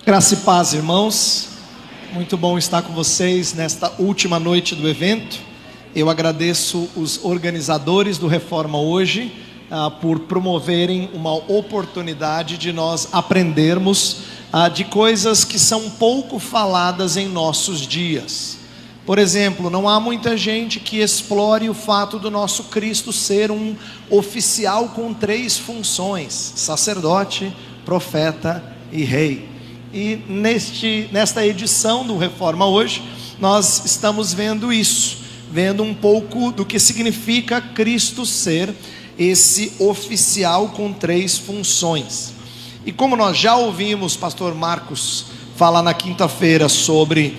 Graça e paz, irmãos. Muito bom estar com vocês nesta última noite do evento. Eu agradeço os organizadores do Reforma Hoje por promoverem uma oportunidade de nós aprendermos de coisas que são pouco faladas em nossos dias. Por exemplo, não há muita gente que explore o fato do nosso Cristo ser um oficial com 3 funções: sacerdote, profeta e rei. E nesta edição do Reforma Hoje, nós estamos vendo isso, vendo um pouco do que significa Cristo ser esse oficial com 3 funções. E como nós já ouvimos pastor Marcos falar na quinta-feira sobre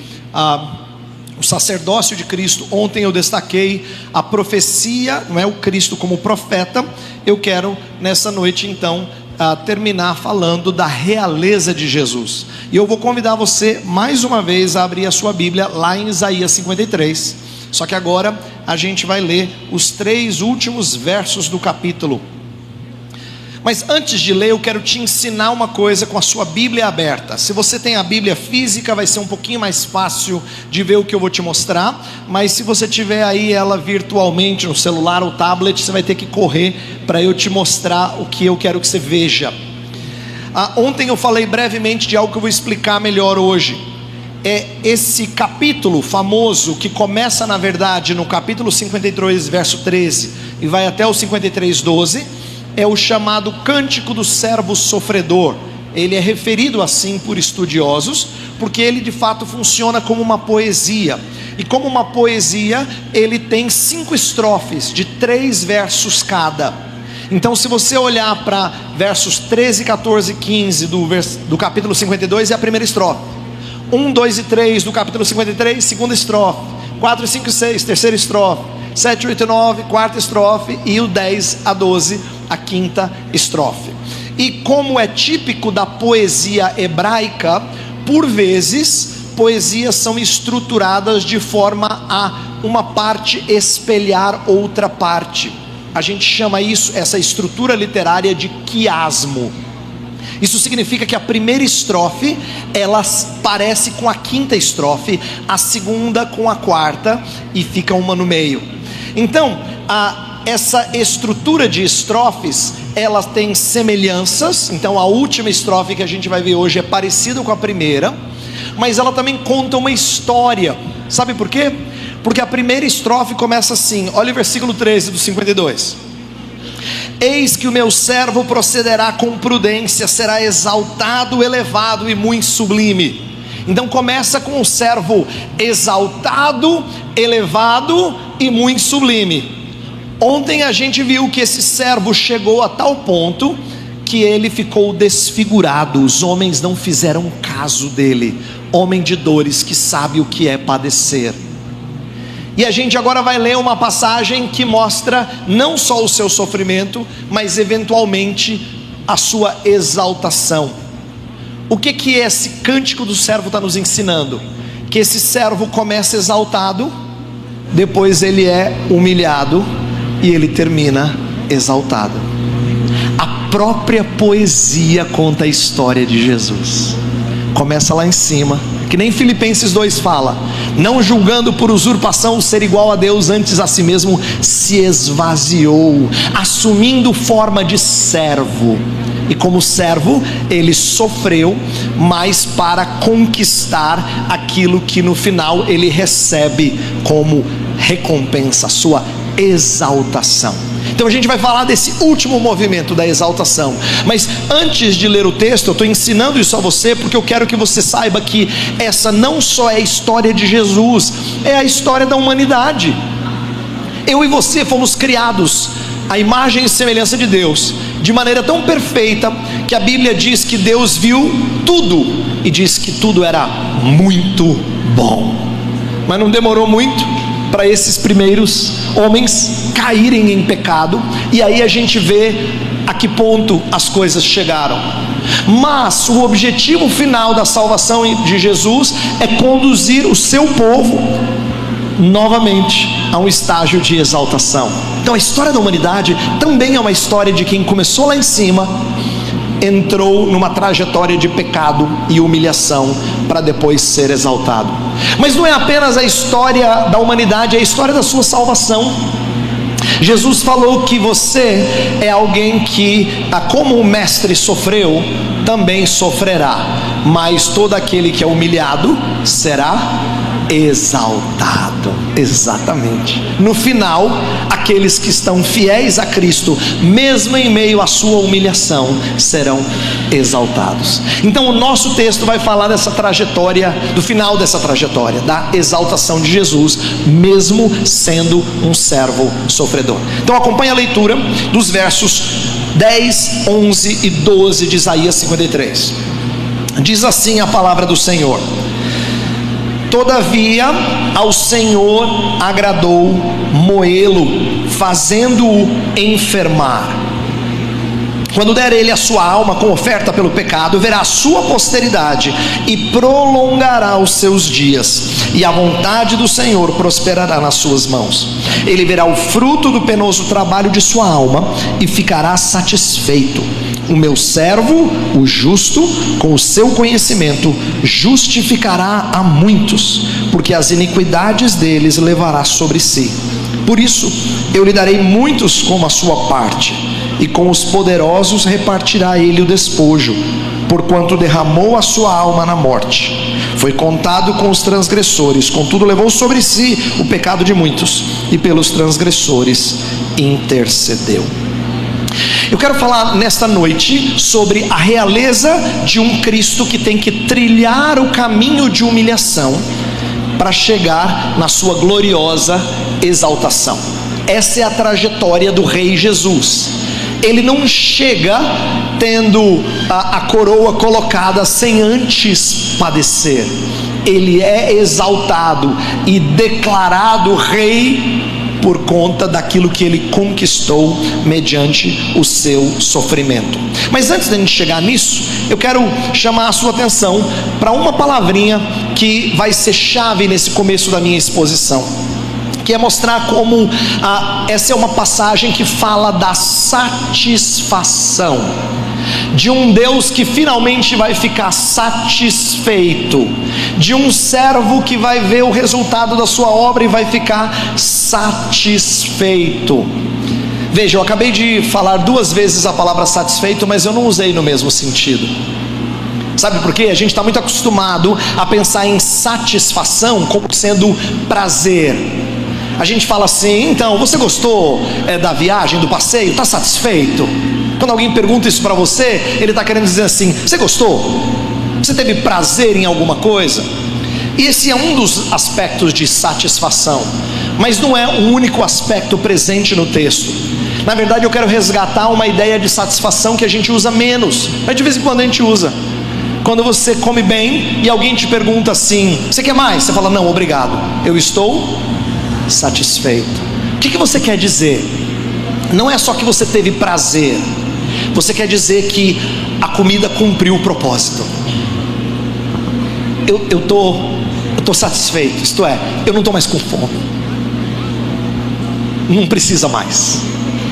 o sacerdócio de Cristo, ontem eu destaquei a profecia, não é, o Cristo como profeta. Eu quero nessa noite então terminar falando da realeza de Jesus. E eu vou convidar você mais uma vez a abrir a sua Bíblia lá em Isaías 53. Só que agora a gente vai ler os 3 últimos versos do capítulo. Mas antes de ler, eu quero te ensinar uma coisa com a sua Bíblia aberta. Se você tem a Bíblia física, vai ser um pouquinho mais fácil de ver o que eu vou te mostrar. Mas se você tiver aí ela virtualmente no celular ou tablet, você vai ter que correr para eu te mostrar o que eu quero que você veja. Ontem eu falei brevemente de algo que eu vou explicar melhor hoje. É esse capítulo famoso que começa na verdade no capítulo 53, verso 13 e vai até o 53, 12. É o chamado Cântico do Servo Sofredor. Ele é referido assim por estudiosos, porque ele de fato funciona como uma poesia. E como uma poesia, ele tem 5 estrofes de 3 versos cada. Então se você olhar para versos 13, 14 e 15 do capítulo 52, é a primeira estrofe. 1, 2 e 3 do capítulo 53, segunda estrofe. 4, 5 e 6, terceira estrofe. 7, 8 e 9, quarta estrofe. E o 10 a 12, a quinta estrofe. E como é típico da poesia hebraica, por vezes poesias são estruturadas de forma a uma parte espelhar outra parte. A gente chama isso, essa estrutura literária, de quiasmo. Isso significa que a primeira estrofe ela parece com a quinta estrofe, a segunda com a quarta, e fica uma no meio. Então essa estrutura de estrofes, ela tem semelhanças. Então a última estrofe que a gente vai ver hoje é parecida com a primeira, mas ela também conta uma história. Sabe por quê? Porque a primeira estrofe começa assim, olha o versículo 13 do 52. Eis que o meu servo procederá com prudência, será exaltado, elevado e muito sublime. Então começa com um servo exaltado, elevado e muito sublime. Ontem a gente viu que esse servo chegou a tal ponto que ele ficou desfigurado. Os homens não fizeram caso dele. Homem de dores, que sabe o que é padecer. E a gente agora vai ler uma passagem que mostra não só o seu sofrimento, mas eventualmente a sua exaltação. O que esse cântico do servo está nos ensinando? Que esse servo começa exaltado, depois ele é humilhado e ele termina exaltado. A própria poesia conta a história de Jesus. Começa lá em cima, que nem Filipenses 2 fala: não julgando por usurpação ser igual a Deus, antes a si mesmo se esvaziou, assumindo forma de servo. E como servo ele sofreu, mas para conquistar aquilo que no final ele recebe como recompensa, a sua exaltação. Então a gente vai falar desse último movimento da exaltação. Mas antes de ler o texto, eu estou ensinando isso a você porque eu quero que você saiba que essa não só é a história de Jesus, é a história da humanidade. Eu e você fomos criados à imagem e semelhança de Deus, de maneira tão perfeita que a Bíblia diz que Deus viu tudo e diz que tudo era muito bom. Mas não demorou muito para esses primeiros homens caírem em pecado, e aí a gente vê a que ponto as coisas chegaram. Mas o objetivo final da salvação de Jesus é conduzir o seu povo novamente a um estágio de exaltação. Então a história da humanidade também é uma história de quem começou lá em cima, entrou numa trajetória de pecado e humilhação para depois ser exaltado. Mas não é apenas a história da humanidade, é a história da sua salvação. Jesus falou que você é alguém que, como o mestre sofreu, também sofrerá, mas todo aquele que é humilhado será exaltado. Exatamente. No final, aqueles que estão fiéis a Cristo, mesmo em meio à sua humilhação, serão exaltados. Então o nosso texto vai falar dessa trajetória, do final dessa trajetória, da exaltação de Jesus, mesmo sendo um servo sofredor. Então acompanhe a leitura dos versos 10, 11 e 12 de Isaías 53. Diz assim a palavra do Senhor: todavia ao Senhor agradou moê-lo, fazendo-o enfermar. Quando der ele a sua alma com oferta pelo pecado, verá a sua posteridade e prolongará os seus dias, e a vontade do Senhor prosperará nas suas mãos. Ele verá o fruto do penoso trabalho de sua alma e ficará satisfeito. O meu servo, o justo, com o seu conhecimento, justificará a muitos, porque as iniquidades deles levará sobre si. Por isso, eu lhe darei muitos como a sua parte, e com os poderosos repartirá ele o despojo, porquanto derramou a sua alma na morte. Foi contado com os transgressores, contudo levou sobre si o pecado de muitos, e pelos transgressores intercedeu. Eu quero falar nesta noite sobre a realeza de um Cristo que tem que trilhar o caminho de humilhação para chegar na sua gloriosa exaltação. Essa é a trajetória do Rei Jesus. Ele não chega tendo a coroa colocada sem antes padecer. Ele é exaltado e declarado rei por conta daquilo que ele conquistou mediante o seu sofrimento. Mas antes de a gente chegar nisso, eu quero chamar a sua atenção para uma palavrinha que vai ser chave nesse começo da minha exposição, que é mostrar como essa é uma passagem que fala da satisfação de um Deus que finalmente vai ficar satisfeito, de um servo que vai ver o resultado da sua obra e vai ficar satisfeito. Veja, eu acabei de falar 2 vezes a palavra satisfeito, mas eu não usei no mesmo sentido. Sabe por quê? A gente está muito acostumado a pensar em satisfação como sendo prazer. A gente fala assim: então, você gostou da viagem, do passeio? Está satisfeito? Quando alguém pergunta isso para você, ele está querendo dizer assim: você gostou? Você teve prazer em alguma coisa? E esse é um dos aspectos de satisfação, mas não é o único aspecto presente no texto. Na verdade, eu quero resgatar uma ideia de satisfação que a gente usa menos, mas de vez em quando a gente usa. Quando você come bem e alguém te pergunta assim: você quer mais? Você fala: não, obrigado, eu estou satisfeito. O que você quer dizer? Não é só que você teve prazer, você quer dizer que a comida cumpriu o propósito. Eu tô satisfeito, isto é, eu não estou mais com fome, não precisa mais,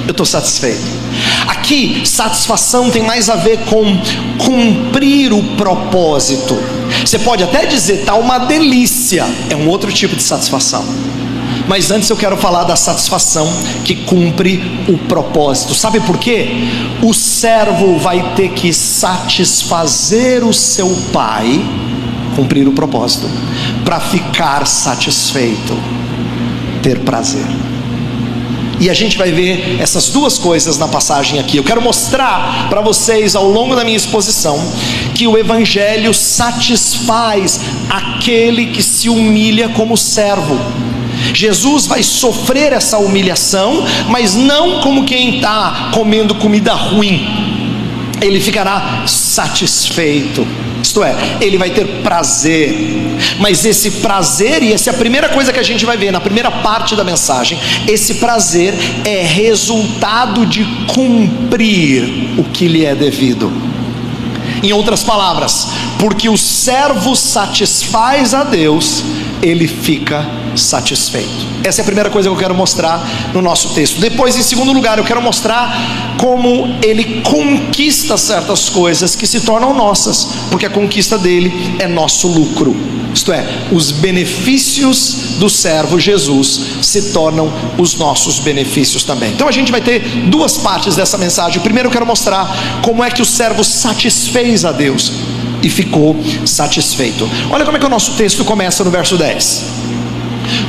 eu estou satisfeito. Aqui, satisfação tem mais a ver com cumprir o propósito. Você pode até dizer: tá uma delícia, é um outro tipo de satisfação. Mas antes eu quero falar da satisfação que cumpre o propósito. Sabe por quê? O servo vai ter que satisfazer o seu pai, cumprir o propósito, para ficar satisfeito, ter prazer. E a gente vai ver essas 2 coisas na passagem aqui. Eu quero mostrar para vocês ao longo da minha exposição que o Evangelho satisfaz aquele que se humilha como servo. Jesus vai sofrer essa humilhação, mas não como quem está comendo comida ruim. Ele ficará satisfeito, isto é, ele vai ter prazer. Mas esse prazer, e essa é a primeira coisa que a gente vai ver na primeira parte da mensagem, esse prazer é resultado de cumprir o que lhe é devido. Em outras palavras, porque o servo satisfaz a Deus, ele fica satisfeito. Essa é a primeira coisa que eu quero mostrar no nosso texto. Depois, em segundo lugar, eu quero mostrar como ele conquista certas coisas que se tornam nossas, porque a conquista dele é nosso lucro. Isto é, os benefícios do servo Jesus se tornam os nossos benefícios também. Então a gente vai ter duas partes dessa mensagem. Primeiro eu quero mostrar como é que o servo satisfez a Deus e ficou satisfeito. Olha como é que o nosso texto começa no verso 10.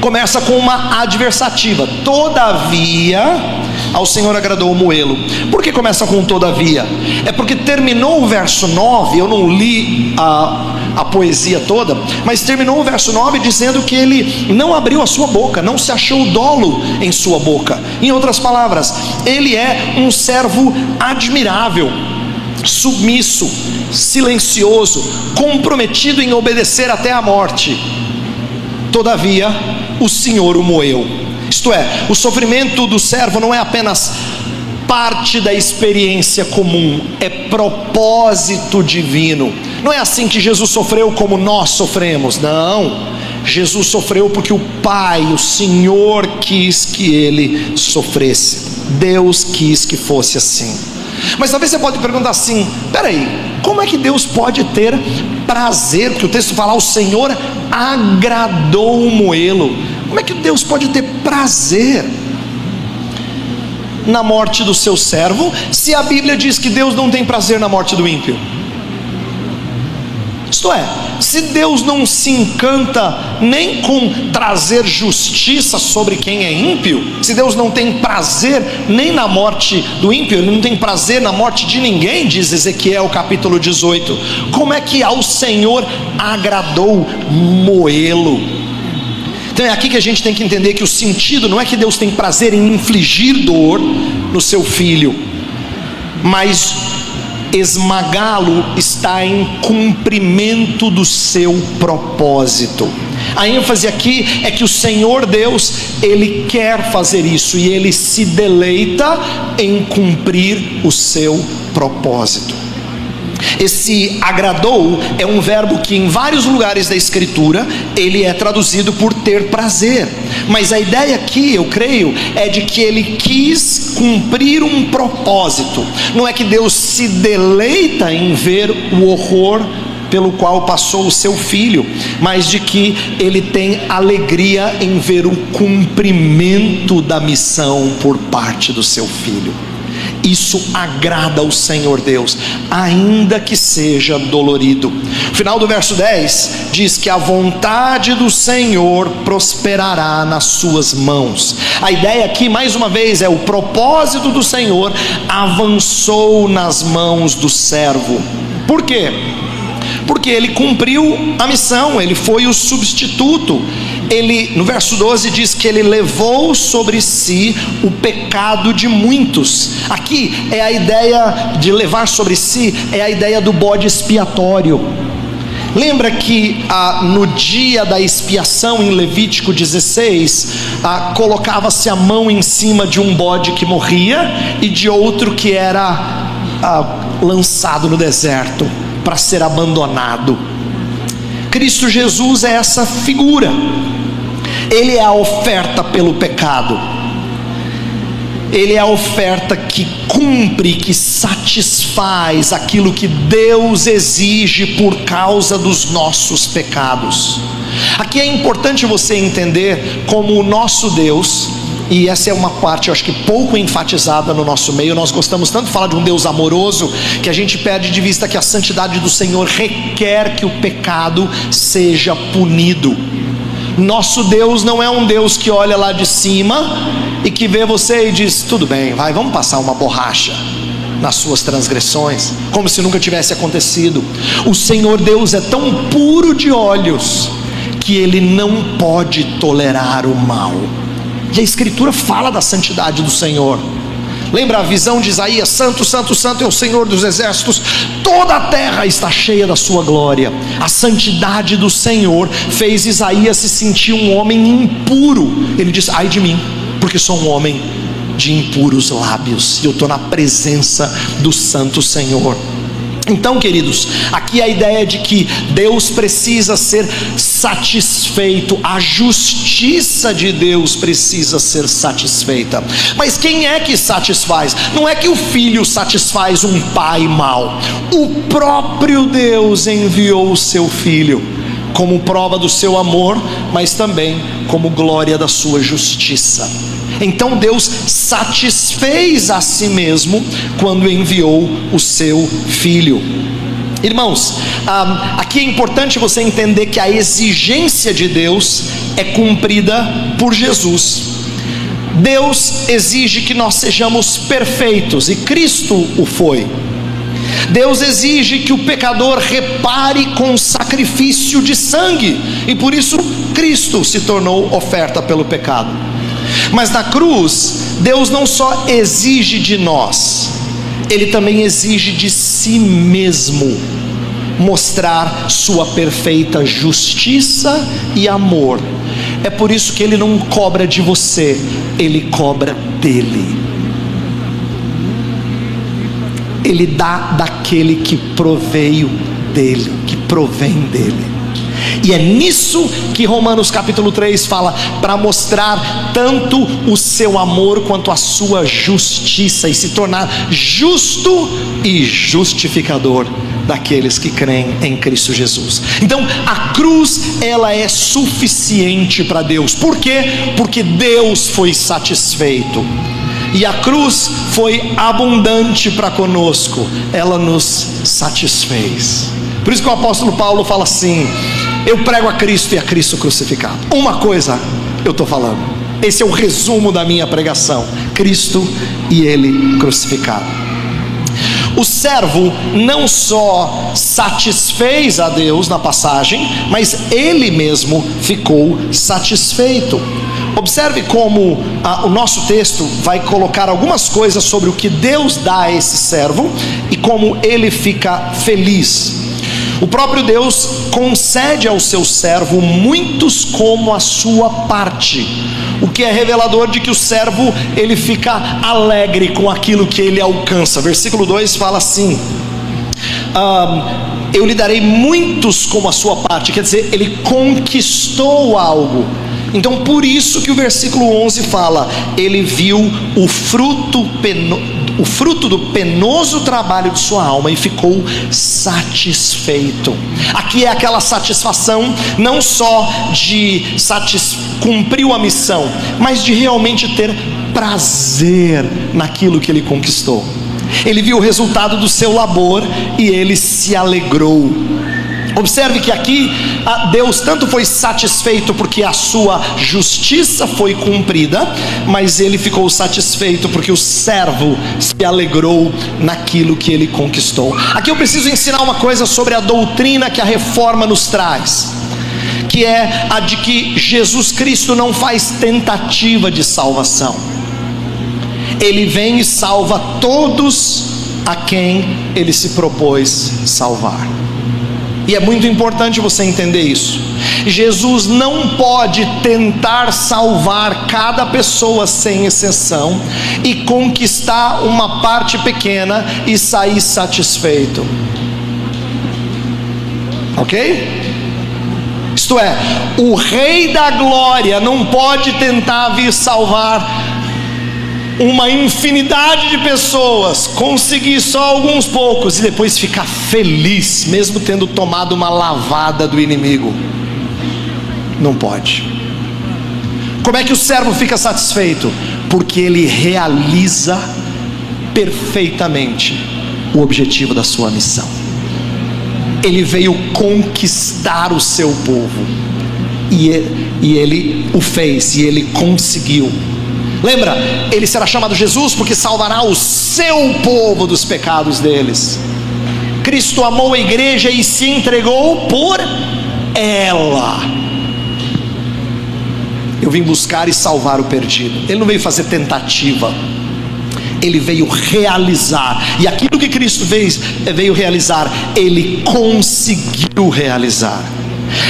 Começa com uma adversativa: todavia ao Senhor agradou o moê-lo. Por que começa com todavia? É porque terminou o verso 9, eu não li a poesia toda, mas terminou o verso 9 dizendo que ele não abriu a sua boca, não se achou dolo em sua boca. Em outras palavras, ele é um servo admirável, submisso, silencioso, comprometido em obedecer até a morte. Todavia o Senhor o moeu. Isto é, o sofrimento do servo não é apenas parte da experiência comum, é propósito divino. Não é assim que Jesus sofreu como nós sofremos, não. Jesus sofreu porque o Pai, o Senhor, quis que ele sofresse. Deus quis que fosse assim. Mas talvez você pode perguntar assim: peraí, como é que Deus pode ter prazer? Porque o texto fala: o Senhor agradou moê-lo. Como é que Deus pode ter prazer na morte do seu servo, se a Bíblia diz que Deus não tem prazer na morte do ímpio? Isto é, se Deus não se encanta nem com trazer justiça sobre quem é ímpio, se Deus não tem prazer nem na morte do ímpio, ele não tem prazer na morte de ninguém, diz Ezequiel capítulo 18, como é que ao Senhor agradou moê-lo? Então é aqui que a gente tem que entender que o sentido não é que Deus tem prazer em infligir dor no seu filho, mas esmagá-lo está em cumprimento do seu propósito. A ênfase aqui é que o Senhor Deus, ele quer fazer isso e ele se deleita em cumprir o seu propósito. Esse agradou é um verbo que em vários lugares da Escritura ele é traduzido por ter prazer, mas a ideia aqui, eu creio, é de que ele quis cumprir um propósito. Não é que Deus se deleita em ver o horror pelo qual passou o seu filho, mas de que ele tem alegria em ver o cumprimento da missão por parte do seu filho. Isso agrada ao Senhor Deus, ainda que seja dolorido. O final do verso 10 diz que a vontade do Senhor prosperará nas suas mãos. A ideia aqui, mais uma vez, é o propósito do Senhor avançou nas mãos do servo. Por quê? Porque ele cumpriu a missão, ele foi o substituto. Ele, no verso 12 diz que ele levou sobre si o pecado de muitos. Aqui é a ideia de levar sobre si, é a ideia do bode expiatório. Lembra que no dia da expiação em Levítico 16, colocava-se a mão em cima de um bode que morria e de outro que era lançado no deserto para ser abandonado. Cristo Jesus é essa figura. Ele é a oferta pelo pecado. Ele é a oferta que cumpre, que satisfaz aquilo que Deus exige por causa dos nossos pecados. Aqui é importante você entender como o nosso Deus, e essa é uma parte, eu acho que pouco enfatizada no nosso meio. Nós gostamos tanto de falar de um Deus amoroso, que a gente perde de vista que a santidade do Senhor requer que o pecado seja punido. Nosso Deus não é um Deus que olha lá de cima e que vê você e diz: tudo bem, vai, vamos passar uma borracha nas suas transgressões, como se nunca tivesse acontecido. O Senhor Deus é tão puro de olhos que Ele não pode tolerar o mal. E a Escritura fala da santidade do Senhor. Lembra a visão de Isaías: santo, santo, santo é o Senhor dos exércitos, toda a terra está cheia da sua glória. A santidade do Senhor fez Isaías se sentir um homem impuro. Ele diz: ai de mim, porque sou um homem de impuros lábios, e eu estou na presença do santo Senhor. Então, queridos, aqui a ideia de que Deus precisa ser satisfeito, a justiça de Deus precisa ser satisfeita. Mas quem é que satisfaz? Não é que o filho satisfaz um pai mau. O próprio Deus enviou o seu filho como prova do seu amor, mas também como glória da sua justiça. Então Deus satisfez a si mesmo quando enviou o seu filho. Irmãos, aqui é importante você entender que a exigência de Deus é cumprida por Jesus. Deus exige que nós sejamos perfeitos, e Cristo o foi. Deus exige que o pecador repare com sacrifício de sangue, e por isso Cristo se tornou oferta pelo pecado. Mas na cruz, Deus não só exige de nós, Ele também exige de si mesmo mostrar sua perfeita justiça e amor. É por isso que Ele não cobra de você, Ele cobra dele. Ele dá daquele que proveio dele, que provém dele. E é nisso que Romanos capítulo 3 fala, para mostrar tanto o seu amor quanto a sua justiça, e se tornar justo e justificador daqueles que creem em Cristo Jesus. Então a cruz, ela é suficiente para Deus. Por quê? Porque Deus foi satisfeito, e a cruz foi abundante para conosco, ela nos satisfez. Por isso que o apóstolo Paulo fala assim: eu prego a Cristo e a Cristo crucificado. Uma coisa eu estou falando, esse é o resumo da minha pregação: Cristo e Ele crucificado. O servo não só satisfez a Deus na passagem, mas ele mesmo ficou satisfeito. Observe como o nosso texto vai colocar algumas coisas sobre o que Deus dá a esse servo e como ele fica feliz. O próprio Deus concede ao seu servo muitos como a sua parte, o que é revelador de que o servo, ele fica alegre com aquilo que ele alcança. Versículo 2 fala assim: eu lhe darei muitos como a sua parte. Quer dizer, ele conquistou algo. Então por isso que o versículo 11 fala: ele viu o fruto do penoso trabalho de sua alma e ficou satisfeito. Aqui é aquela satisfação não só de cumpriu a missão, mas de realmente ter prazer naquilo que ele conquistou. Ele viu o resultado do seu labor e ele se alegrou. Observe que aqui Deus tanto foi satisfeito porque a sua justiça foi cumprida, mas ele ficou satisfeito porque o servo se alegrou naquilo que ele conquistou. Aqui eu preciso ensinar uma coisa sobre a doutrina que a reforma nos traz, que é a de que Jesus Cristo não faz tentativa de salvação. Ele vem e salva todos a quem ele se propôs salvar. E é muito importante você entender isso. Jesus não pode tentar salvar cada pessoa sem exceção e conquistar uma parte pequena e sair satisfeito. Ok? Isto é, o Rei da Glória não pode tentar vir salvar uma infinidade de pessoas, conseguir só alguns poucos e depois ficar feliz, mesmo tendo tomado uma lavada do inimigo. Não pode. Como é que o servo fica satisfeito? Porque ele realiza perfeitamente o objetivo da sua missão. Ele veio conquistar o seu povo, e ele o fez, e ele conseguiu. Lembra, ele será chamado Jesus porque salvará o seu povo dos pecados deles. Cristo amou a igreja e se entregou por ela. Eu vim buscar e salvar o perdido. Ele não veio fazer tentativa, ele veio realizar. E aquilo que Cristo veio realizar, ele conseguiu realizar.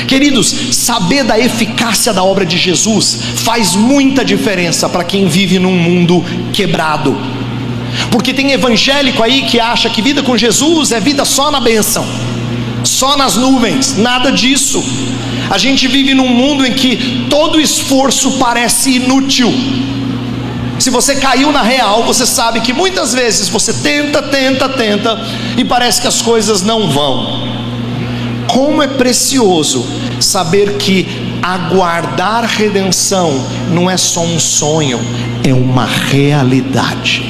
Queridos, saber da eficácia da obra de Jesus faz muita diferença para quem vive num mundo quebrado. Porque tem evangélico aí que acha que vida com Jesus é vida só na bênção, só nas nuvens. Nada disso. A gente vive num mundo em que todo esforço parece inútil. Se você caiu na real, você sabe que muitas vezes você tenta e parece que as coisas não vão. Como é precioso saber que aguardar redenção não é só um sonho, é uma realidade.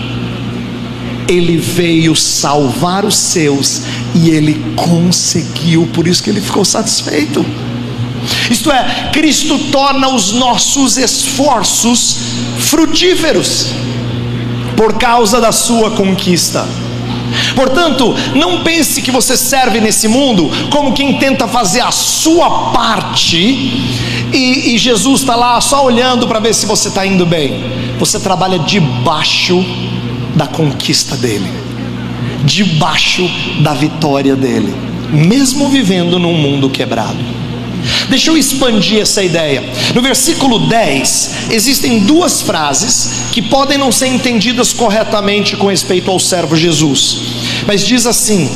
Ele veio salvar os seus e ele conseguiu, por isso que ele ficou satisfeito. Isto é, Cristo torna os nossos esforços frutíferos por causa da sua conquista. Portanto, não pense que você serve nesse mundo como quem tenta fazer a sua parte e Jesus está lá só olhando para ver se você está indo bem. Você trabalha debaixo da conquista dele, debaixo da vitória dele, mesmo vivendo num mundo quebrado. Deixa eu expandir essa ideia. No versículo 10 existem duas frases que podem não ser entendidas corretamente com respeito ao servo Jesus, mas diz assim: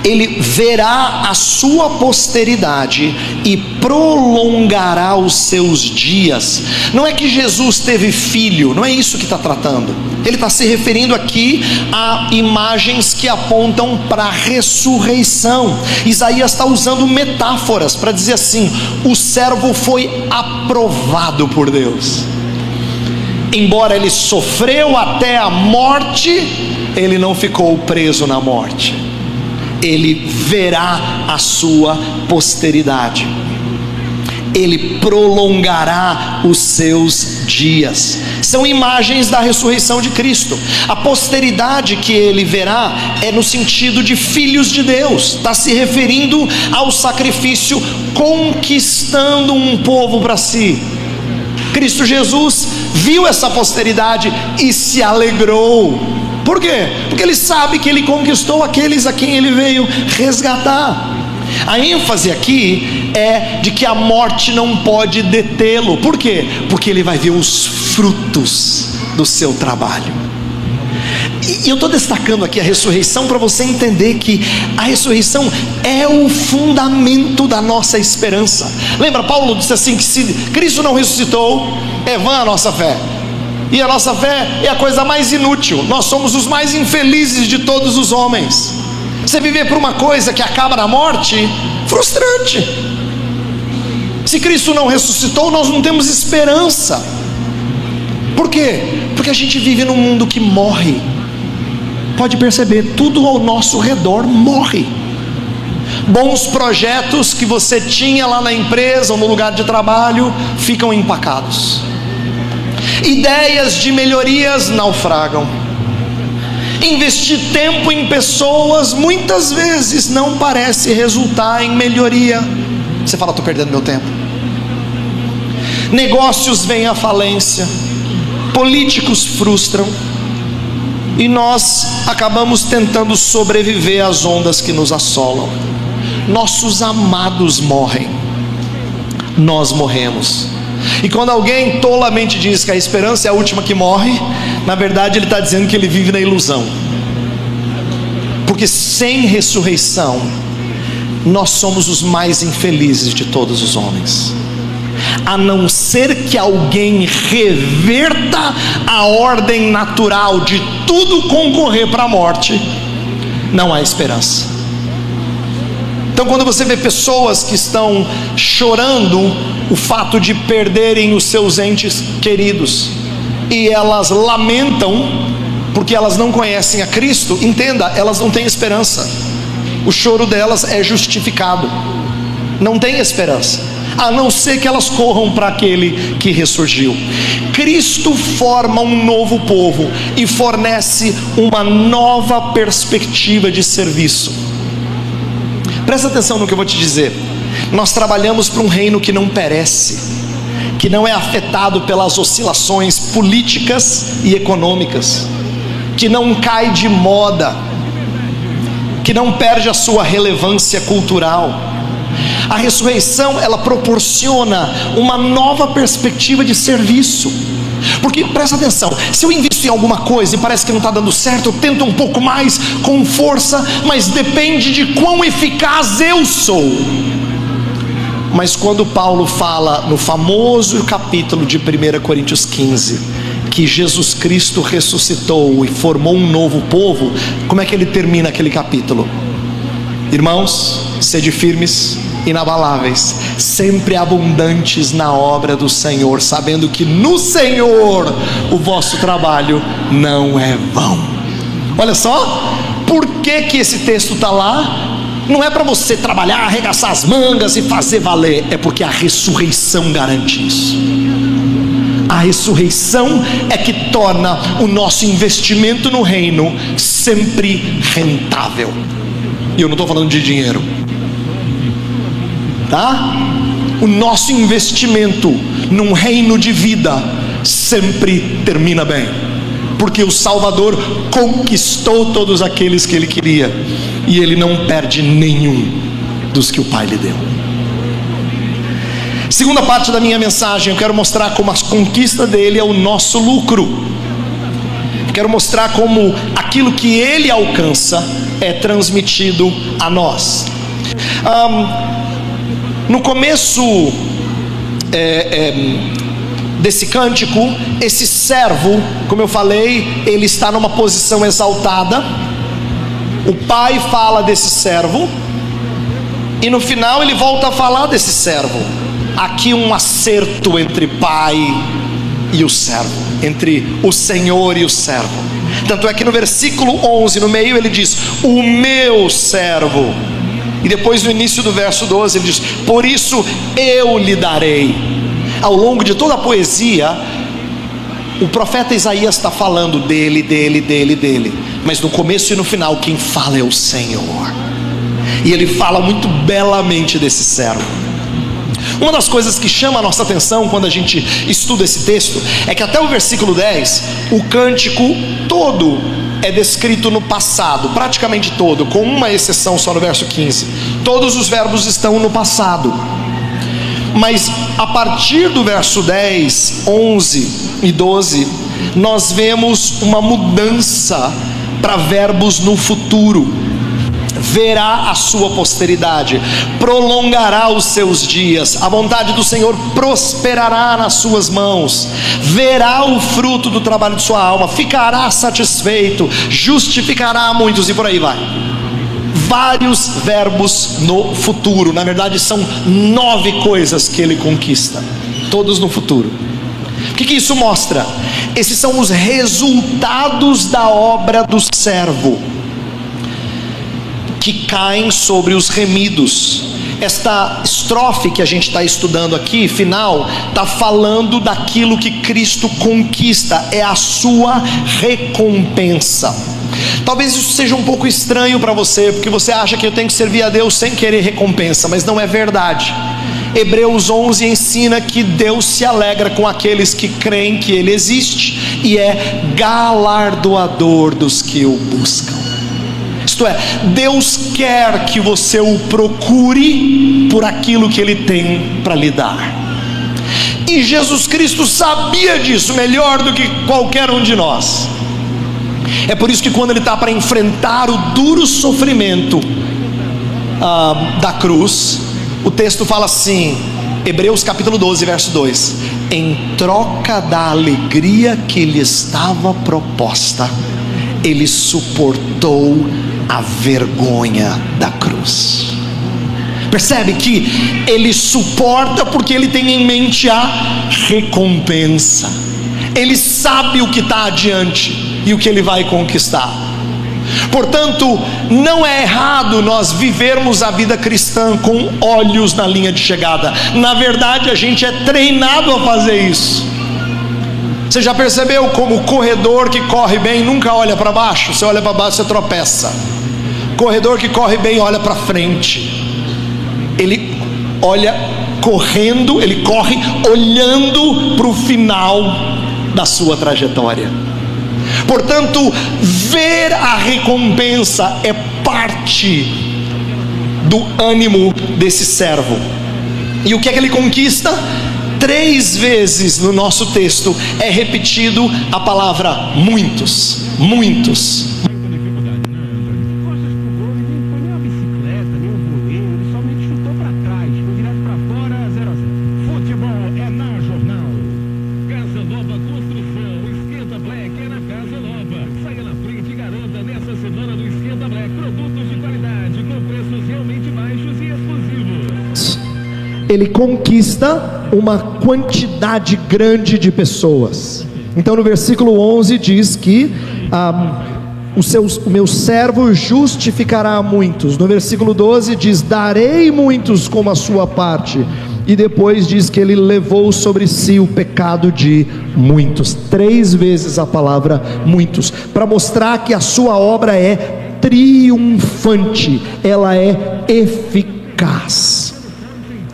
ele verá a sua posteridade e prolongará os seus dias. Não é que Jesus teve filho, não é isso que está tratando. Ele está se referindo aqui a imagens que apontam para a ressurreição. Isaías está usando metáforas para dizer assim: o servo foi aprovado por Deus. Embora ele sofreu até a morte, ele não ficou preso na morte. Ele verá a sua posteridade, ele prolongará os seus dias. São imagens da ressurreição de Cristo. A posteridade que ele verá é no sentido de filhos de Deus, está se referindo ao sacrifício conquistando um povo para si. Cristo Jesus viu essa posteridade e se alegrou. Por quê? Porque ele sabe que ele conquistou aqueles a quem ele veio resgatar. A ênfase aqui é de que a morte não pode detê-lo. Por quê? Porque ele vai ver os frutos do seu trabalho. E eu estou destacando aqui a ressurreição para você entender que a ressurreição é o fundamento da nossa esperança. Lembra, Paulo disse assim, que se Cristo não ressuscitou, é vã a nossa fé. E a nossa fé é a coisa mais inútil. Nós somos os mais infelizes de todos os homens. Você viver por uma coisa que acaba na morte, frustrante. Se Cristo não ressuscitou, nós não temos esperança. Por quê? Porque a gente vive num mundo que morre. Pode perceber, tudo ao nosso redor morre. Bons projetos que você tinha lá na empresa ou no lugar de trabalho ficam empacados. Ideias de melhorias naufragam. Investir tempo em pessoas muitas vezes não parece resultar em melhoria. Você fala, estou perdendo meu tempo. Negócios vêm à falência, políticos frustram, e nós acabamos tentando sobreviver às ondas que nos assolam. Nossos amados morrem, nós morremos. E quando alguém tolamente diz que a esperança é a última que morre, na verdade ele está dizendo que ele vive na ilusão. Porque sem ressurreição, nós somos os mais infelizes de todos os homens. A não ser que alguém reverta a ordem natural de tudo concorrer para a morte, não há esperança. Então quando você vê pessoas que estão chorando o fato de perderem os seus entes queridos, e elas lamentam porque elas não conhecem a Cristo, entenda, elas não têm esperança. O choro delas é justificado. Não tem esperança, a não ser que elas corram para aquele que ressurgiu. Cristo forma um novo povo e fornece uma nova perspectiva de serviço. Presta atenção no que eu vou te dizer. Nós trabalhamos para um reino que não perece, que não é afetado pelas oscilações políticas e econômicas, que não cai de moda, que não perde a sua relevância cultural. A ressurreição, ela proporciona uma nova perspectiva de serviço. Porque, presta atenção, se eu investir invisto em alguma coisa e parece que não está dando certo, eu tento um pouco mais com força, mas depende de quão eficaz eu sou. Mas quando Paulo fala no famoso capítulo de 1 Coríntios 15, que Jesus Cristo ressuscitou e formou um novo povo, como é que ele termina aquele capítulo? Irmãos, sede firmes, inabaláveis, sempre abundantes na obra do Senhor, sabendo que no Senhor o vosso trabalho não é vão. Olha só, por que esse texto está lá? Não é para você trabalhar, arregaçar as mangas e fazer valer, é porque a ressurreição garante isso. A ressurreição é que torna o nosso investimento no reino sempre rentável. E eu não estou falando de dinheiro, tá? O nosso investimento num reino de vida sempre termina bem, porque o Salvador conquistou todos aqueles que ele queria, e ele não perde nenhum dos que o Pai lhe deu. Segunda parte da minha mensagem, eu quero mostrar como a conquista dele é o nosso lucro. Quero mostrar como aquilo que ele alcança é transmitido a nós. No começo desse cântico, esse servo, como eu falei, ele está numa posição exaltada. O pai fala desse servo, e no final ele volta a falar desse servo. Aqui um acerto entre pai e o servo, entre o Senhor e o servo. Tanto é que no versículo 11, no meio, ele diz: o meu servo. E depois no início do verso 12 ele diz: por isso eu lhe darei. Ao longo de toda a poesia, o profeta Isaías está falando dele, mas no começo e no final quem fala é o Senhor. E ele fala muito belamente desse servo. Uma das coisas que chama a nossa atenção quando a gente estuda esse texto é que até o versículo 10, o cântico todo é descrito no passado, praticamente todo, com uma exceção só no verso 15. Todos os verbos estão no passado. Mas a partir do verso 10, 11 e 12, nós vemos uma mudança para verbos no futuro. Verá a sua posteridade, prolongará os seus dias, a vontade do Senhor prosperará nas suas mãos, verá o fruto do trabalho de sua alma, ficará satisfeito, justificará a muitos, e por aí vai. Vários verbos no futuro. Na verdade são 9 coisas que ele conquista, todos no futuro. O que isso mostra? Esses são os resultados da obra do servo, que caem sobre os remidos. Esta estrofe que a gente está estudando aqui, final, está falando daquilo que Cristo conquista, é a sua recompensa. Talvez isso seja um pouco estranho para você, porque você acha que eu tenho que servir a Deus sem querer recompensa, mas não é verdade. Hebreus 11 ensina que Deus se alegra com aqueles que creem que Ele existe, e é galardoador dos que o buscam. Isto é, Deus quer que você o procure por aquilo que Ele tem para lhe dar. E Jesus Cristo sabia disso melhor do que qualquer um de nós. É por isso que quando Ele está para enfrentar o duro sofrimento da cruz, o texto fala assim, Hebreus capítulo 12, verso 2: em troca da alegria que lhe estava proposta, Ele suportou a vergonha da cruz. Percebe que Ele suporta porque Ele tem em mente a recompensa. Ele sabe o que está adiante e o que Ele vai conquistar. Portanto, não é errado nós vivermos a vida cristã com olhos na linha de chegada. Na verdade, a gente é treinado a fazer isso. Você já percebeu como o corredor que corre bem nunca olha para baixo? Você olha para baixo, você tropeça. Corredor que corre bem olha para frente. Ele olha correndo, ele corre olhando para o final da sua trajetória. Portanto, ver a recompensa é parte do ânimo desse servo. E o que é que ele conquista? 3 vezes no nosso texto é repetido a palavra muitos, muitos. Ele conquista uma quantidade grande de pessoas. Então no versículo 11 diz que o meu servo justificará a muitos. No versículo 12 diz: darei muitos como a sua parte. E depois diz que ele levou sobre si o pecado de muitos. 3 vezes a palavra muitos, para mostrar que a sua obra é triunfante, ela é eficaz.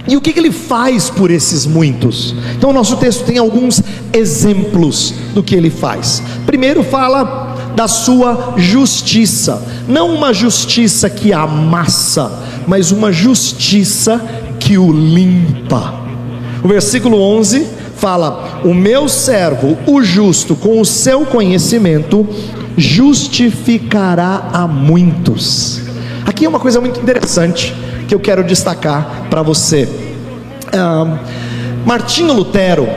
E o que ele faz por esses muitos? Então o nosso texto tem alguns exemplos do que ele faz. Primeiro fala da sua justiça, não uma justiça que amassa, mas uma justiça que o limpa. O versículo 11 fala: o meu servo, o justo, com o seu conhecimento, justificará a muitos. Aqui é uma coisa muito interessante que eu quero destacar para você. Martinho Lutero,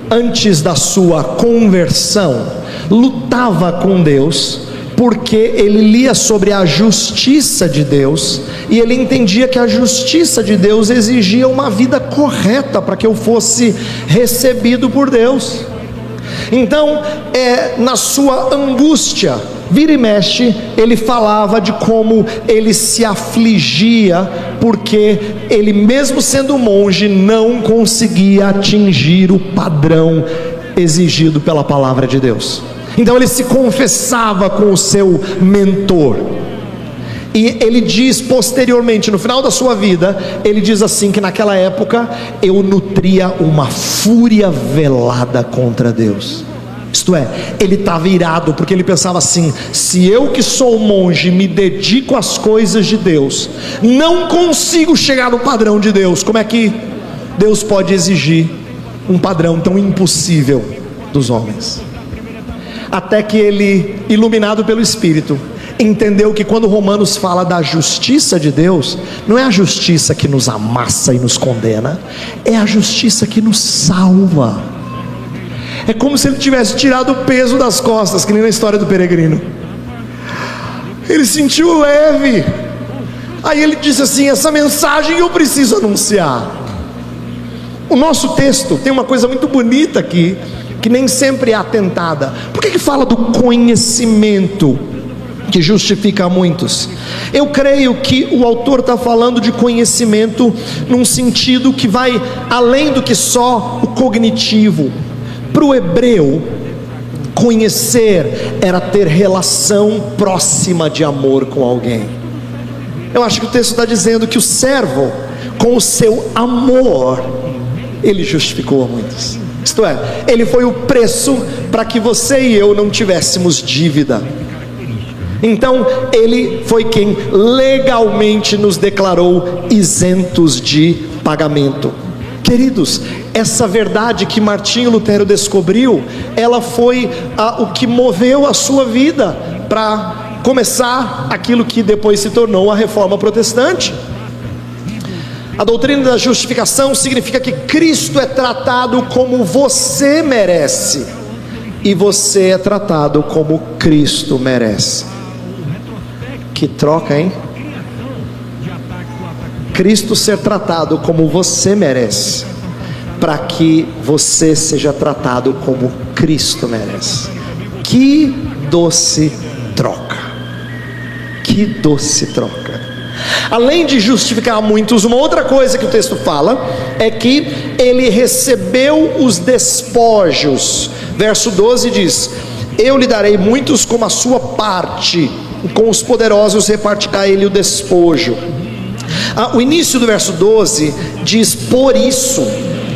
antes da sua conversão, lutava com Deus, porque ele lia sobre a justiça de Deus, e ele entendia que a justiça de Deus exigia uma vida correta para que eu fosse recebido por Deus. Então, na sua angústia, vira e mexe, ele falava de como ele se afligia, porque ele, mesmo sendo monge, não conseguia atingir o padrão exigido pela palavra de Deus. Então ele se confessava com o seu mentor, e ele diz posteriormente, no final da sua vida, ele diz assim, que naquela época eu nutria uma fúria velada contra Deus. Isto é, ele estava irado, porque ele pensava assim: se eu que sou monge me dedico às coisas de Deus, não consigo chegar no padrão de Deus, como é que Deus pode exigir um padrão tão impossível dos homens? Até que ele, iluminado pelo Espírito, entendeu que quando Romanos fala da justiça de Deus, não é a justiça que nos amassa e nos condena, é a justiça que nos salva. É como se ele tivesse tirado o peso das costas, que nem na história do peregrino. Ele sentiu leve. Aí ele disse assim: essa mensagem eu preciso anunciar. O nosso texto tem uma coisa muito bonita aqui, que nem sempre é atentada. Por que fala do conhecimento que justifica a muitos? Eu creio que o autor está falando de conhecimento num sentido que vai além do que só o cognitivo. Para o hebreu, conhecer era ter relação próxima de amor com alguém. Eu acho que o texto está dizendo que o servo, com o seu amor, ele justificou a muitos. Isto é, ele foi o preço para que você e eu não tivéssemos dívida. Então ele foi quem legalmente nos declarou isentos de pagamento. Queridos, essa verdade que Martinho Lutero descobriu, ela foi o que moveu a sua vida para começar aquilo que depois se tornou a Reforma Protestante. A doutrina da justificação significa que Cristo é tratado como você merece, e você é tratado como Cristo merece. Que troca, hein? Cristo ser tratado como você merece, para que você seja tratado como Cristo merece. Que doce troca! Que doce troca! Além de justificar a muitos, uma outra coisa que o texto fala é que ele recebeu os despojos. Verso 12 diz: eu lhe darei muitos como a sua parte, e com os poderosos repartirá ele o despojo. O início do verso 12 diz por isso.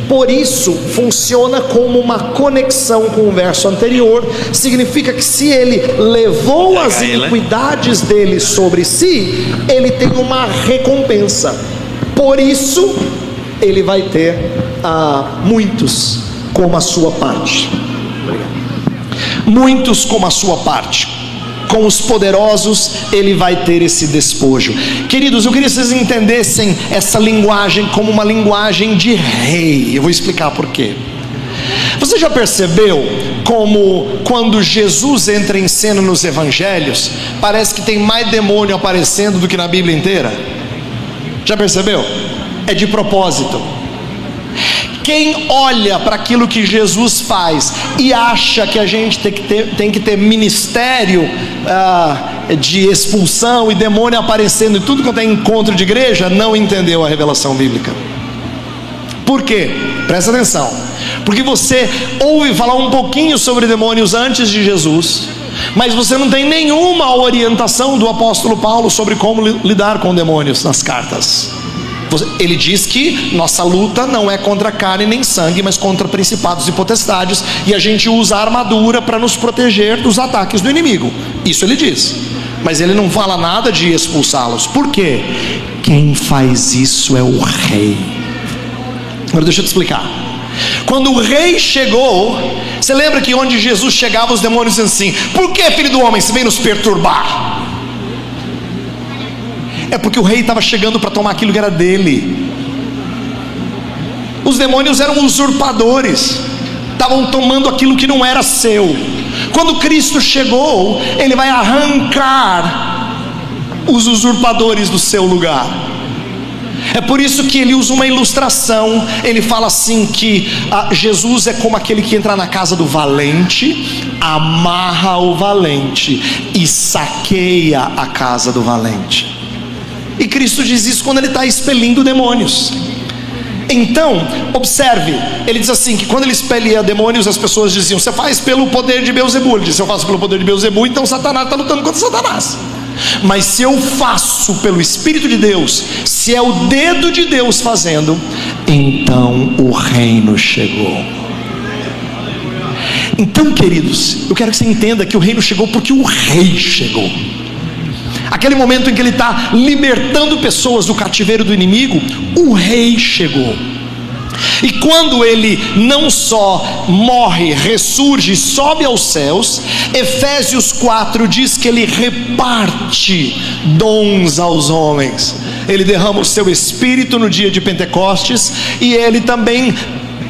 Por isso funciona como uma conexão com o verso anterior. Significa que se ele levou as iniquidades dele sobre si, ele tem uma recompensa. Por isso ele vai ter muitos como a sua parte. Muitos como a sua parte. Com os poderosos ele vai ter esse despojo. Queridos, eu queria que vocês entendessem essa linguagem como uma linguagem de rei. Eu vou explicar por quê. Você já percebeu como quando Jesus entra em cena nos evangelhos, parece que tem mais demônio aparecendo do que na Bíblia inteira? Já percebeu? É de propósito. Quem olha para aquilo que Jesus faz e acha que a gente tem que ter ministério de expulsão e demônio aparecendo e tudo quanto é encontro de igreja, não entendeu a revelação bíblica. Por quê? Presta atenção. Porque você ouve falar um pouquinho sobre demônios antes de Jesus, mas você não tem nenhuma orientação do apóstolo Paulo sobre como lidar com demônios nas cartas. Ele diz que nossa luta não é contra carne nem sangue, mas contra principados e potestades, e a gente usa a armadura para nos proteger dos ataques do inimigo. Isso ele diz, mas ele não fala nada de expulsá-los. Por quê? Quem faz isso é o rei. Agora deixa eu te explicar. Quando o rei chegou, você lembra que onde Jesus chegava, os demônios diziam assim: por que, filho do homem, você vem nos perturbar? É porque o rei estava chegando para tomar aquilo que era dele. Os demônios eram usurpadores, estavam tomando aquilo que não era seu. Quando Cristo chegou, ele vai arrancar os usurpadores do seu lugar. É por isso que ele usa uma ilustração. Ele fala assim que Jesus é como aquele que entra na casa do valente, amarra o valente e saqueia a casa do valente. E Cristo diz isso quando ele está expelindo demônios. Então, observe, ele diz assim, que quando ele expelia demônios, as pessoas diziam: você faz pelo poder de Beelzebul. Ele diz: eu faço pelo poder de Beelzebul, então Satanás está lutando contra Satanás. Mas se eu faço pelo Espírito de Deus, se é o dedo de Deus fazendo, então o reino chegou. Então, queridos, eu quero que você entenda que o reino chegou porque o rei chegou. Aquele momento em que ele está libertando pessoas do cativeiro do inimigo, o rei chegou. E quando ele não só morre, ressurge, sobe aos céus, Efésios 4 diz que ele reparte dons aos homens. Ele derrama o seu espírito no dia de Pentecostes, e ele também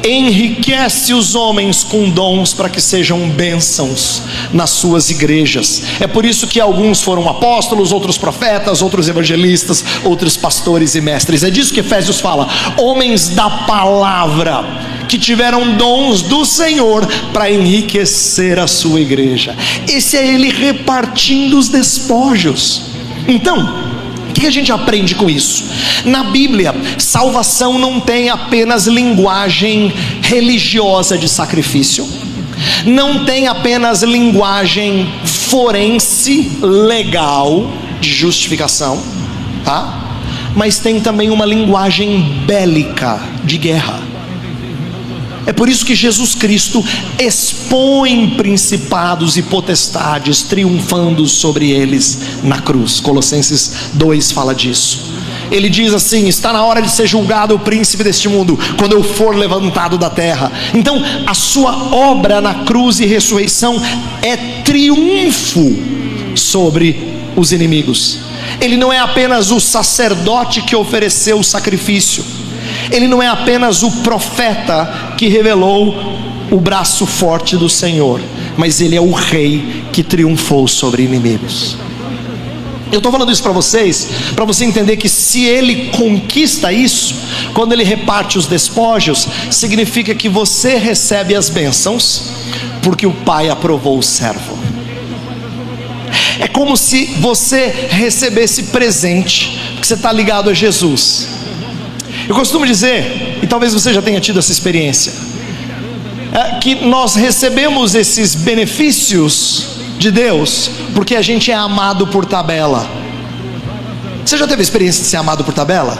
enriquece os homens com dons para que sejam bênçãos nas suas igrejas. É por isso que alguns foram apóstolos, outros profetas, outros evangelistas, outros pastores e mestres. É disso que Efésios fala: homens da palavra, que tiveram dons do Senhor para enriquecer a sua igreja. Esse é ele repartindo os despojos. Então, o que a gente aprende com isso? Na Bíblia, salvação não tem apenas linguagem religiosa de sacrifício, não tem apenas linguagem forense, legal, de justificação, tá? Mas tem também uma linguagem bélica, de guerra. É por isso que Jesus Cristo expõe principados e potestades, triunfando sobre eles na cruz. Colossenses 2 fala disso. Ele diz assim: está na hora de ser julgado o príncipe deste mundo, quando eu for levantado da terra. Então, a sua obra na cruz e ressurreição é triunfo sobre os inimigos. Ele não é apenas o sacerdote que ofereceu o sacrifício, ele não é apenas o profeta que revelou o braço forte do Senhor, mas ele é o rei que triunfou sobre inimigos. Eu estou falando isso para vocês, para você entender que se ele conquista isso, quando ele reparte os despojos, significa que você recebe as bênçãos, porque o Pai aprovou o servo. É como se você recebesse presente, porque você está ligado a Jesus. Eu costumo dizer, e talvez você já tenha tido essa experiência, que nós recebemos esses benefícios de Deus porque a gente é amado por tabela. Você já teve a experiência de ser amado por tabela?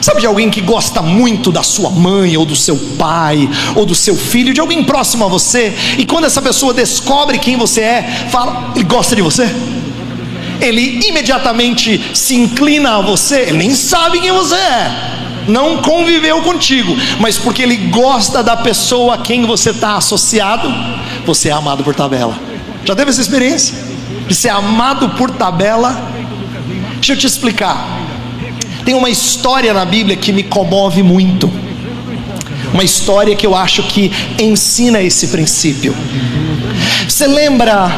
Sabe de alguém que gosta muito da sua mãe, ou do seu pai, ou do seu filho, de alguém próximo a você, e quando essa pessoa descobre quem você é, fala, ele gosta de você? Ele imediatamente se inclina a você, ele nem sabe quem você é, não conviveu contigo, mas porque ele gosta da pessoa a quem você está associado, você é amado por tabela. Já teve essa experiência de ser amado por tabela? Deixa eu te explicar. Tem uma história na Bíblia que me comove muito, uma história que eu acho que ensina esse princípio. Você lembra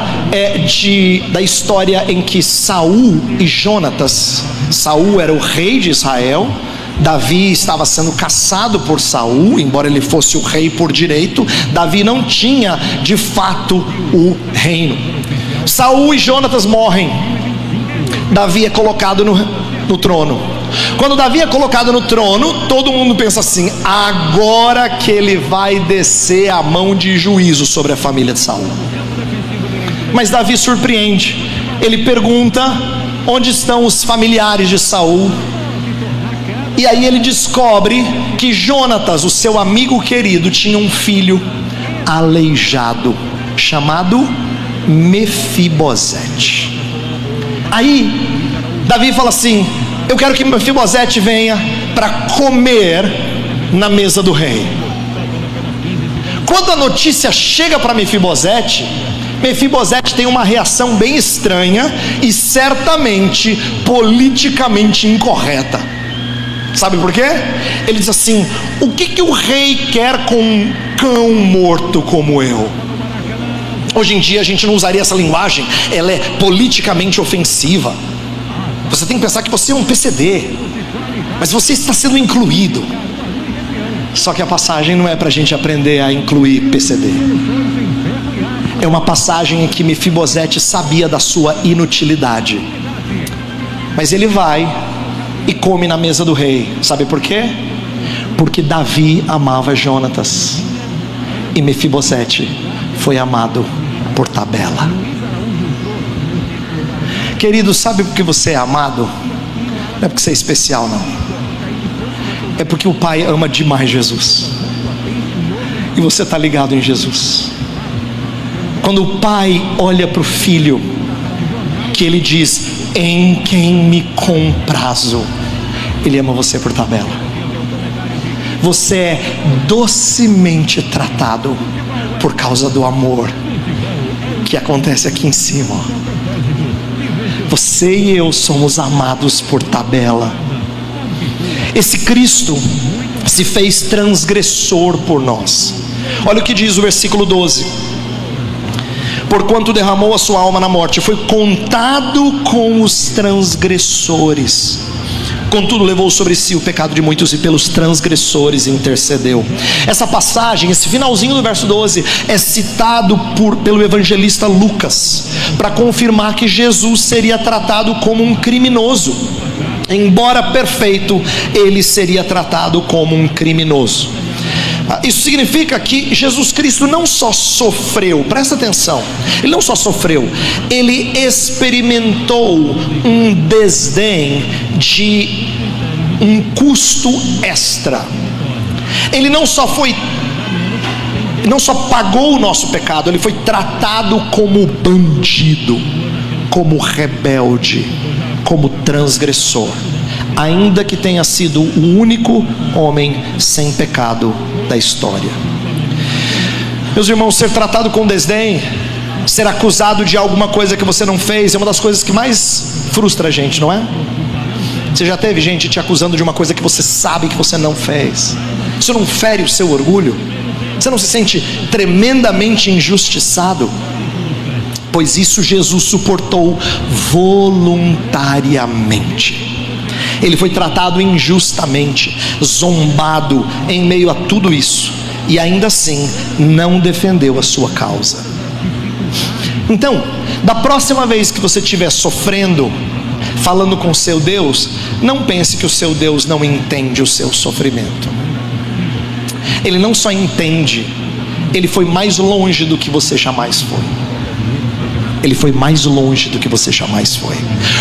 da história em que Saul e Jonatas, Saul era o rei de Israel, Davi estava sendo caçado por Saul, embora ele fosse o rei por direito, Davi não tinha de fato o reino. Saul e Jonatas morrem, Davi é colocado no trono. Quando Davi é colocado no trono, todo mundo pensa assim: agora que ele vai descer a mão de juízo sobre a família de Saul. Mas Davi surpreende, ele pergunta onde estão os familiares de Saul, e aí ele descobre que Jonatas, o seu amigo querido, tinha um filho aleijado, chamado Mefibosete. Aí Davi fala assim: eu quero que Mefibosete venha para comer na mesa do rei. Quando a notícia chega para Mefibosete, Mefibosete tem uma reação bem estranha e certamente politicamente incorreta. Sabe por quê? Ele diz assim: o que o rei quer com um cão morto como eu? Hoje em dia a gente não usaria essa linguagem, ela é politicamente ofensiva. Você tem que pensar que você é um PCD, mas você está sendo incluído. Só que a passagem não é para a gente aprender a incluir PCD. É uma passagem em que Mefibosete sabia da sua inutilidade, mas ele vai e come na mesa do rei. Sabe por quê? Porque Davi amava Jonatas, e Mefibosete foi amado por tabela. Querido, sabe por que você é amado? Não é porque você é especial, não. É porque o Pai ama demais Jesus, e você está ligado em Jesus. Quando o Pai olha para o Filho, que Ele diz: em quem me comprazo, Ele ama você por tabela. Você é docemente tratado por causa do amor que acontece aqui em cima. Você e eu somos amados por tabela. Esse Cristo se fez transgressor por nós. Olha o que diz o versículo 12: porquanto derramou a sua alma na morte, foi contado com os transgressores, contudo levou sobre si o pecado de muitos e pelos transgressores intercedeu. Essa passagem, esse finalzinho do verso 12, é citado pelo evangelista Lucas, para confirmar que Jesus seria tratado como um criminoso. Embora perfeito, ele seria tratado como um criminoso. Isso significa que Jesus Cristo não só sofreu, presta atenção, ele não só sofreu, ele experimentou um desdém de um custo extra. Ele não só pagou o nosso pecado, ele foi tratado como bandido, como rebelde, como transgressor, ainda que tenha sido o único homem sem pecado da história. Meus irmãos, ser tratado com desdém, ser acusado de alguma coisa que você não fez, é uma das coisas que mais frustra a gente, não é? Você já teve gente te acusando de uma coisa que você sabe que você não fez? Isso não fere o seu orgulho? Você não se sente tremendamente injustiçado? Pois isso Jesus suportou voluntariamente. Ele foi tratado injustamente, zombado em meio a tudo isso, e ainda assim não defendeu a sua causa. Então, da próxima vez que você estiver sofrendo, falando com seu Deus, não pense que o seu Deus não entende o seu sofrimento. Ele não só entende, ele foi mais longe do que você jamais foi. Ele foi mais longe do que você jamais foi.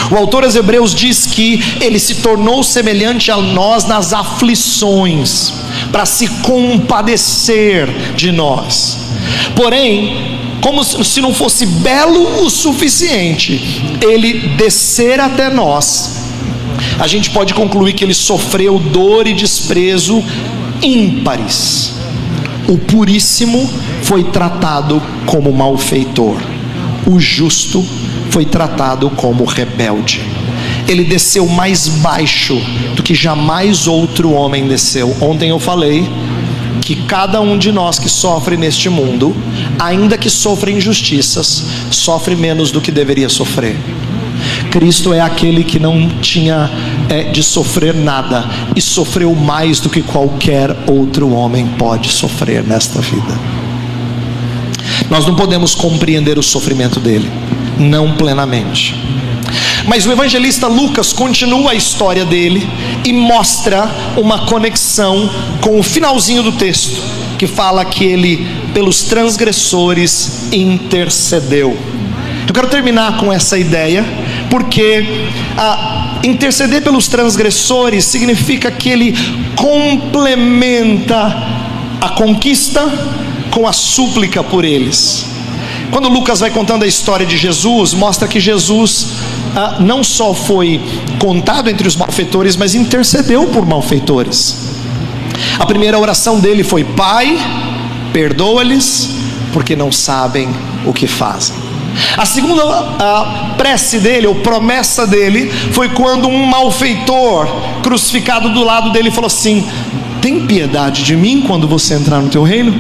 O autor aos Hebreus diz que ele se tornou semelhante a nós nas aflições, para se compadecer de nós. Porém, como se não fosse belo o suficiente, ele descer até nós a gente pode concluir que ele sofreu dor e desprezo ímpares. O puríssimo foi tratado como malfeitor, o justo foi tratado como rebelde. Ele desceu mais baixo do que jamais outro homem desceu. Ontem eu falei que cada um de nós que sofre neste mundo, ainda que sofra injustiças, sofre menos do que deveria sofrer. Cristo é aquele que não tinha de sofrer nada e sofreu mais do que qualquer outro homem pode sofrer nesta vida. Nós não podemos compreender o sofrimento dele, não plenamente. Mas o evangelista Lucas continua a história dele e mostra uma conexão com o finalzinho do texto, que fala que ele, pelos transgressores, intercedeu. Eu quero terminar com essa ideia, porque interceder pelos transgressores significa que ele complementa a conquista com a súplica por eles. Quando Lucas vai contando a história de Jesus, mostra que Jesus não só foi contado entre os malfeitores, mas intercedeu por malfeitores. A primeira oração dele foi: Pai, perdoa-lhes, porque não sabem o que fazem. A segunda prece dele, ou promessa dele, foi quando um malfeitor crucificado do lado dele falou assim: tem piedade de mim quando você entrar no teu reino?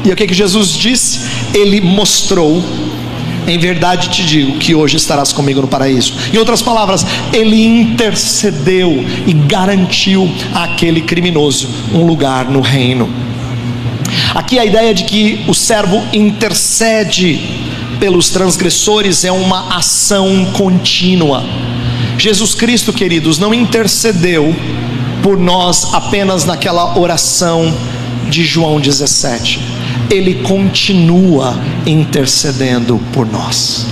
E o que Jesus disse? Ele mostrou: em verdade te digo que hoje estarás comigo no paraíso. Em outras palavras, ele intercedeu e garantiu àquele criminoso um lugar no reino. Aqui a ideia de que o servo intercede pelos transgressores é uma ação contínua. Jesus Cristo, queridos, não intercedeu por nós apenas naquela oração de João 17. Ele continua intercedendo por nós.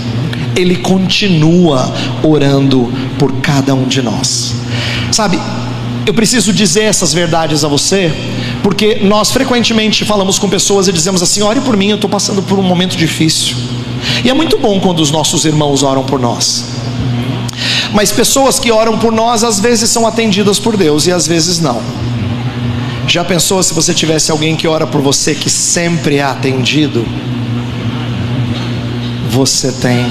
Ele continua orando por cada um de nós. Sabe, eu preciso dizer essas verdades a você, porque nós frequentemente falamos com pessoas e dizemos assim: ore por mim, eu estou passando por um momento difícil. E é muito bom quando os nossos irmãos oram por nós. Mas pessoas que oram por nós às vezes são atendidas por Deus e às vezes não. Já pensou se você tivesse alguém que ora por você que sempre é atendido? Você tem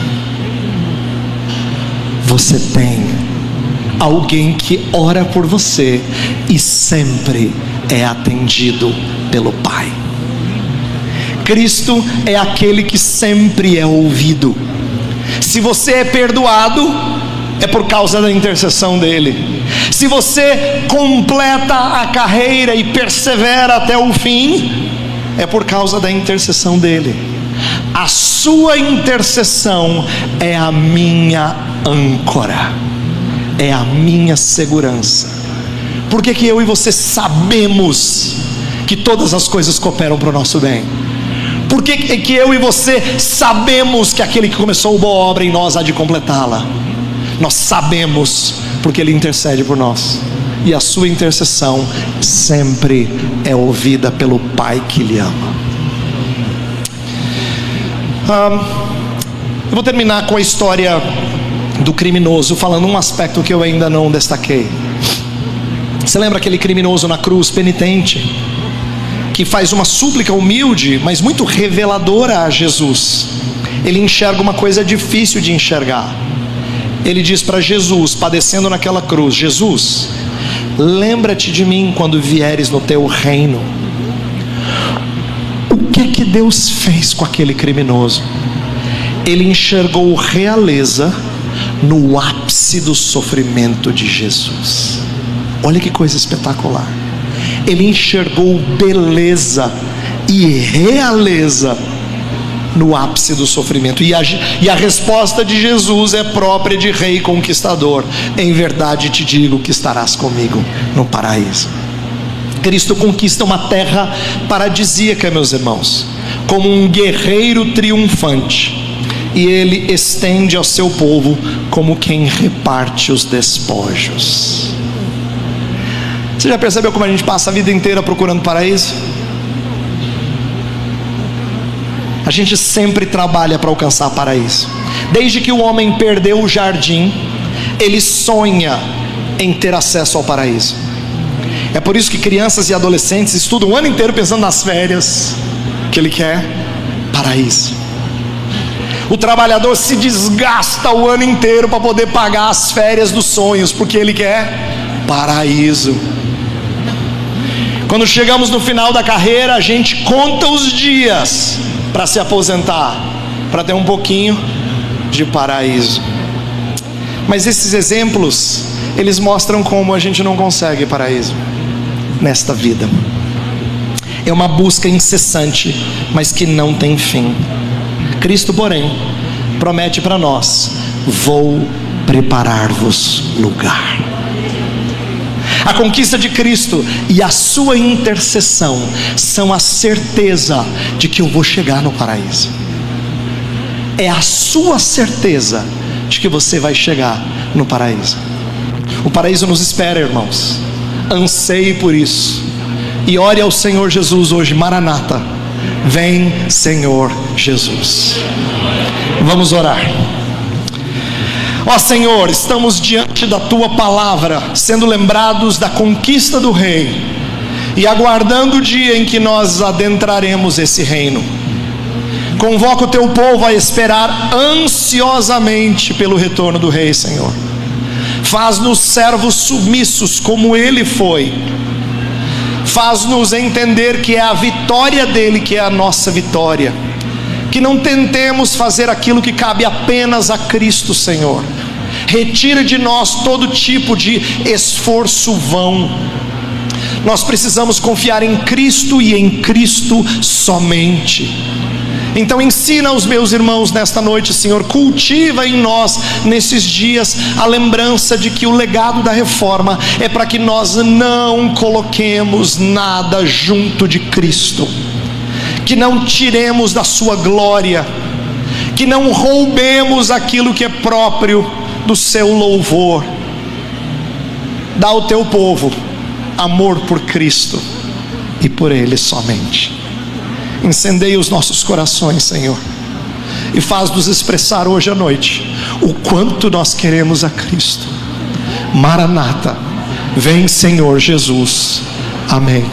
alguém que ora por você e sempre é atendido pelo Pai. Cristo é aquele que sempre é ouvido. Se você é perdoado, é por causa da intercessão dele. Se você completa a carreira e persevera até o fim, é por causa da intercessão dele. A sua intercessão é a minha âncora, é a minha segurança. Por que eu e você sabemos que todas as coisas cooperam para o nosso bem? Por que eu e você sabemos que aquele que começou uma boa obra em nós há de completá-la? Nós sabemos porque ele intercede por nós, e a sua intercessão sempre é ouvida pelo Pai que lhe ama. Eu vou terminar com a história do criminoso, falando um aspecto que eu ainda não destaquei. Você lembra aquele criminoso na cruz, penitente, que faz uma súplica humilde, mas muito reveladora a Jesus? Ele enxerga uma coisa difícil de enxergar. Ele diz para Jesus, padecendo naquela cruz: Jesus, lembra-te de mim quando vieres no teu reino. O que Deus fez com aquele criminoso? Ele enxergou realeza no ápice do sofrimento de Jesus. Olha que coisa espetacular. Ele enxergou beleza e realeza no ápice do sofrimento. E a resposta de Jesus é própria de rei conquistador: em verdade te digo que estarás comigo no paraíso. Cristo conquista uma terra paradisíaca, meus irmãos, como um guerreiro triunfante, e ele estende ao seu povo como quem reparte os despojos. Você já percebeu como a gente passa a vida inteira procurando paraíso? A gente sempre trabalha para alcançar paraíso. Desde que o homem perdeu o jardim, ele sonha em ter acesso ao paraíso. É por isso que crianças e adolescentes estudam o ano inteiro pensando nas férias, que ele quer paraíso. O trabalhador se desgasta o ano inteiro para poder pagar as férias dos sonhos, porque ele quer paraíso. Quando chegamos no final da carreira, a gente conta os dias para se aposentar, para ter um pouquinho de paraíso. Mas esses exemplos, eles mostram como a gente não consegue paraíso nesta vida. É uma busca incessante, mas que não tem fim. Cristo, porém, promete para nós: vou preparar-vos lugar. A conquista de Cristo e a sua intercessão são a certeza de que eu vou chegar no paraíso. É a sua certeza de que você vai chegar no paraíso. O paraíso nos espera, irmãos. Anseie por isso e ore ao Senhor Jesus hoje. Maranata, vem Senhor Jesus. Vamos orar. Ó Senhor, estamos diante da Tua palavra, sendo lembrados da conquista do Rei e aguardando o dia em que nós adentraremos esse reino. Convoca o Teu povo a esperar ansiosamente pelo retorno do Rei, Senhor. Faz-nos servos submissos como Ele foi. Faz-nos entender que é a vitória dEle que é a nossa vitória. Que não tentemos fazer aquilo que cabe apenas a Cristo, Senhor. Retira de nós todo tipo de esforço vão. Nós precisamos confiar em Cristo e em Cristo somente. Então ensina aos meus irmãos nesta noite, Senhor, cultiva em nós nesses dias a lembrança de que o legado da reforma é para que nós não coloquemos nada junto de Cristo, que não tiremos da sua glória, que não roubemos aquilo que é próprio do seu louvor. Dá ao teu povo amor por Cristo e por Ele somente. Incendeia os nossos corações, Senhor, e faz-nos expressar hoje à noite o quanto nós queremos a Cristo. Maranata, vem Senhor Jesus. Amém.